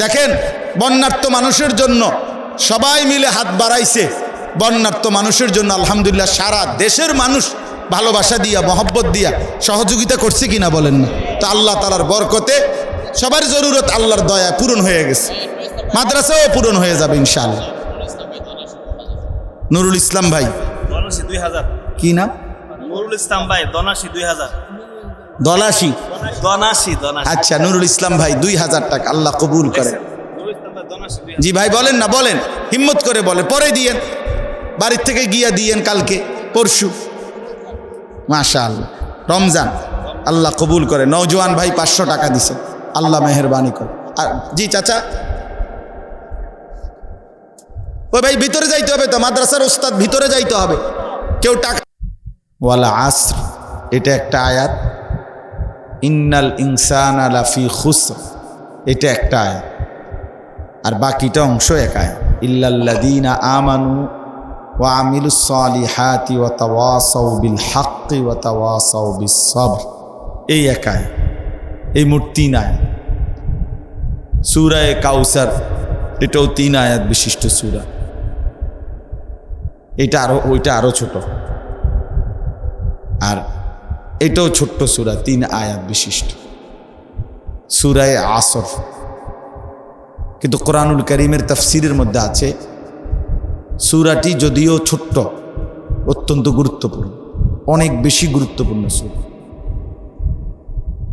দেখেন বন্যার্ত মানুষের জন্য সবাই মিলে হাত বাড়াইছে, বন্যার্ত মানুষের জন্য আলহামদুলিল্লাহ সারা দেশের মানুষ ভালোবাসা দিয়া, মহব্বত দিয়া সহযোগিতা করছে কিনা বলেন না? তো আল্লাহ তাআলার বরকতে সবার জরুরত আল্লাহর দয়া পূরণ হয়ে গেছে, মাদ্রাসাও পূরণ হয়ে যাবে ইনশাআল্লাহ। নুরুল ইসলাম ভাই 2000, কি নাম? নুরুল ইসলাম ভাই 2000, দলাশি। আচ্ছা, নুরুল ইসলাম ভাই 2000 টাকা, আল্লাহ কবুল করে। জি ভাই বলেন না, বলেন হিম্মত করে বলেন, পরে দিয়েন, বাড়ির থেকে গিয়া দিয়েন কালকে পরশু। মাশাআল্লাহ, রমজান আল্লাহ কবুল করে। নওজোয়ান ভাই 500 টাকা দিছে, আল্লাহ মেহেরবানি করে। আর জি চাচা, ওই ভাই ভিতরে যাইতে হবে তো, মাদ্রাসার ওস্তাদ ভিতরে যাইতে হবে, কেউ টাকা। ওয়ালা আসর, এটা একটা আয়াত, ইন্নাল ইনসানা লাফি খুসর, এটা একটা আয়াত, আর বাকিটা অংশ এক আয়াত, ইল্লাল্লাযীনা আমানু ওয়া আমিলুস সালিহাতি ওয়া তাওয়াসাউ বিল হাক্কি ওয়া তাওয়াসাউ বিস সবর, এই এক আয়াত, এই মোট 3 আয়াত। সূরা কাউসার, এটাও 3 আয়াত বিশিষ্ট সূরা, এটা আরো, ওইটা আরো ছোট, আর এটাও ছোট্ট সূরা, 3 আয়াত বিশিষ্ট সূরা আসর। কিন্তু কোরআনুল কারীমের তাফসীরের মধ্যে আছে সূরাটি যদিও ছোট্ট, অত্যন্ত গুরুত্বপূর্ণ, অনেক বেশি গুরুত্বপূর্ণ সূরা।